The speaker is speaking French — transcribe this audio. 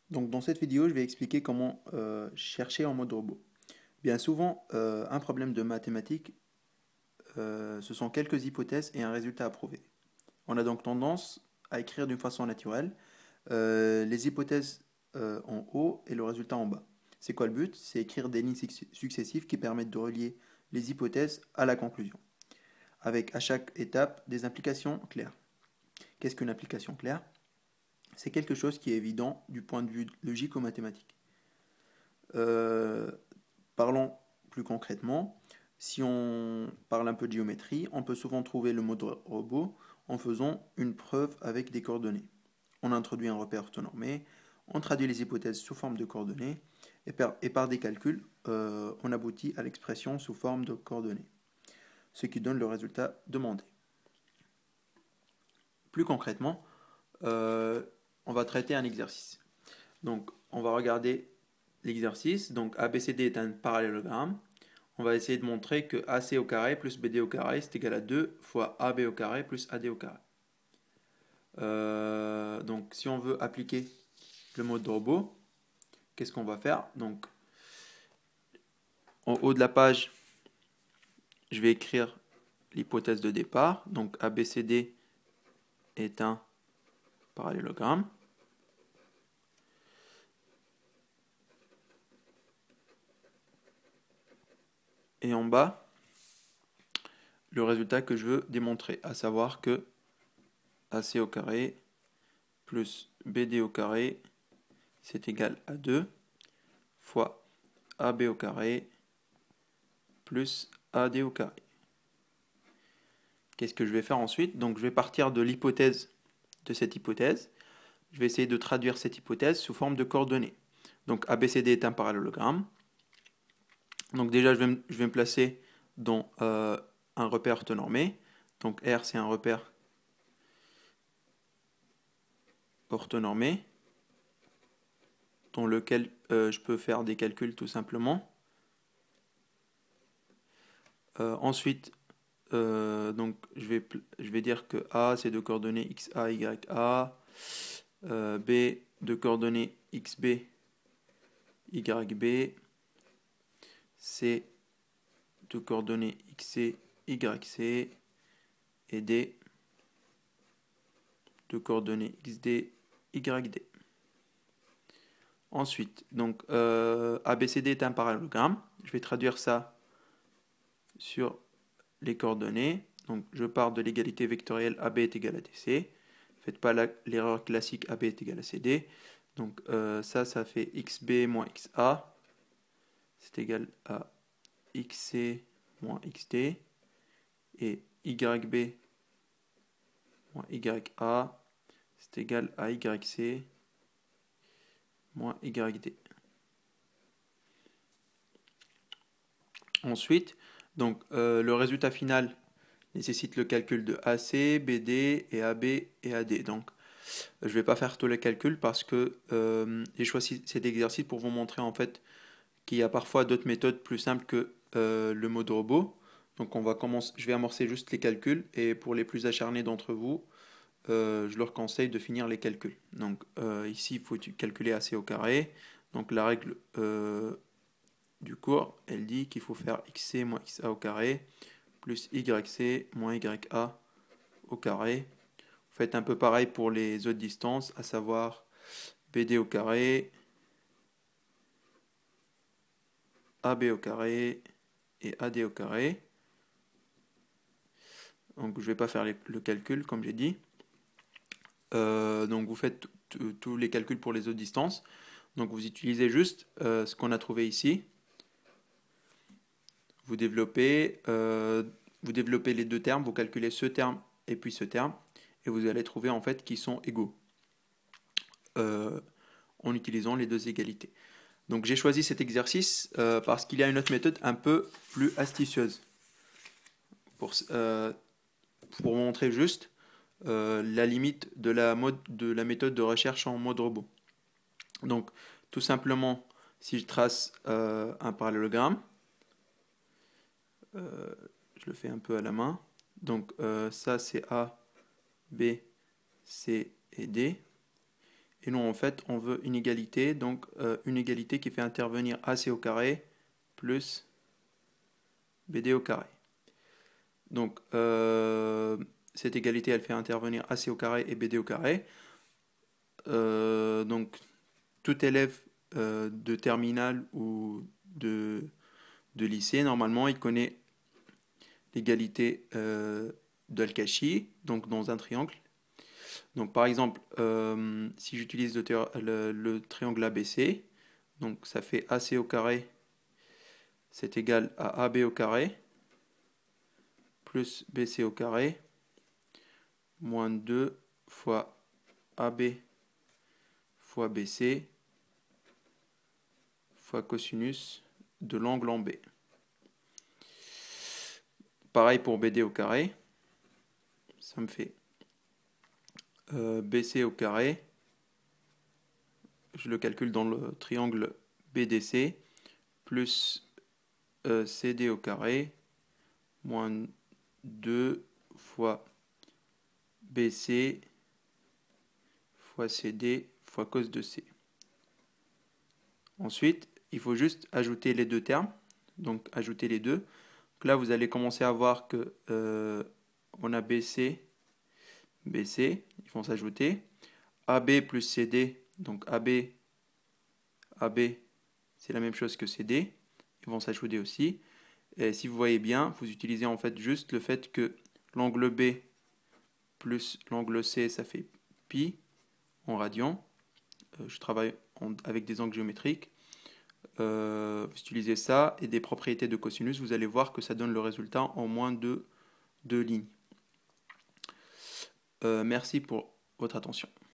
Donc dans cette vidéo, je vais expliquer comment chercher en mode robot. Bien souvent, un problème de mathématiques, ce sont quelques hypothèses et un résultat à prouver. On a donc tendance à écrire d'une façon naturelle les hypothèses en haut et le résultat en bas. C'est quoi le but? C'est écrire des lignes successives qui permettent de relier les hypothèses à la conclusion, avec à chaque étape des implications claires. Qu'est-ce qu'une implication claire? C'est quelque chose qui est évident du point de vue logique ou mathématique. Euh, Parlons plus concrètement. Si on parle un peu de géométrie, on peut souvent trouver le mode robot en faisant une preuve avec des coordonnées. On introduit un repère orthonormé, on traduit les hypothèses sous forme de coordonnées, et par des calculs, on aboutit à l'expression sous forme de coordonnées, ce qui donne le résultat demandé. Plus concrètement, euh, on va traiter un exercice. Donc, on va regarder l'exercice. Donc, ABCD est un parallélogramme. On va essayer de montrer que AC au carré plus BD au carré c'est égal à 2 fois AB au carré plus AD au carré. Donc, si on veut appliquer le mode robot, qu'est-ce qu'on va faire? Donc, en haut de la page, je vais écrire l'hypothèse de départ. Donc, ABCD est un parallélogramme. Et en bas, le résultat que je veux démontrer, à savoir que AC au carré plus BD au carré, c'est égal à 2 fois AB au carré plus AD au carré. Qu'est-ce que je vais faire ensuite? Donc je vais partir de l'hypothèse de cette hypothèse. Je vais essayer de traduire cette hypothèse sous forme de coordonnées. Donc ABCD est un parallélogramme. Donc déjà je vais me placer dans un repère orthonormé. Donc R c'est un repère orthonormé dans lequel je peux faire des calculs tout simplement. Ensuite, donc je vais dire que A c'est de coordonnées XA, YA, B de coordonnées XB, YB, C de coordonnées XC, YC, et D de coordonnées XD, YD. Ensuite, donc ABCD est un parallélogramme. Je vais traduire ça sur les coordonnées. Donc je pars de l'égalité vectorielle AB est égal à DC. Faites pas l'erreur classique AB est égal à CD. Donc ça fait XB moins XA. C'est égal à XC moins XD. Et YB moins YA. C'est égal à YC moins YD. Ensuite, donc, le résultat final nécessite le calcul de AC, BD et AB et AD. Donc, je ne vais pas faire tous les calculs parce que j'ai choisi cet exercice pour vous montrer en fait qu'il y a parfois d'autres méthodes plus simples que le mode robot. Donc, je vais amorcer juste les calculs et pour les plus acharnés d'entre vous, je leur conseille de finir les calculs. Donc, ici, il faut calculer AC au carré. Donc, la règle du cours, elle dit qu'il faut faire xc moins xa au carré plus yc moins ya au carré. Vous faites un peu pareil pour les autres distances, à savoir bd au carré, ab au carré et ad au carré. Donc je ne vais pas faire le calcul comme j'ai dit. Donc vous faites tous les calculs pour les autres distances. Donc vous utilisez juste ce qu'on a trouvé ici. Vous développez les deux termes, vous calculez ce terme et puis ce terme, et vous allez trouver en fait qu'ils sont égaux en utilisant les deux égalités. Donc j'ai choisi cet exercice parce qu'il y a une autre méthode un peu plus astucieuse pour montrer juste la limite de la méthode de recherche en mode robot. Donc tout simplement, si je trace un parallélogramme, je le fais un peu à la main. Donc ça c'est A, B, C et D. Et nous, en fait, on veut une égalité, donc une égalité qui fait intervenir AC au carré plus BD au carré. Donc, cette égalité, elle fait intervenir AC au carré et BD au carré. Donc, tout élève de terminale ou de lycée, normalement, il connaît l'égalité d'Al-Kashi, donc dans un triangle. Donc, par exemple, si j'utilise le triangle ABC, donc ça fait AC au carré, c'est égal à AB au carré, plus BC au carré, moins 2 fois AB fois BC fois cosinus de l'angle en B. Pareil pour BD au carré, ça me fait BC au carré, je le calcule dans le triangle BDC, plus CD au carré, moins 2 fois BC fois CD fois cos de C. Ensuite, il faut juste ajouter les deux termes, donc ajouter les deux. Donc là, vous allez commencer à voir que on a BC, BC, ils vont s'ajouter. AB plus CD, donc AB, AB, c'est la même chose que CD, ils vont s'ajouter aussi. Et si vous voyez bien, vous utilisez en fait juste le fait que l'angle B plus l'angle C, ça fait pi en radian. Je travaille avec des angles géométriques. Vous utilisez ça et des propriétés de cosinus, vous allez voir que ça donne le résultat en moins de 2 lignes. Merci pour votre attention.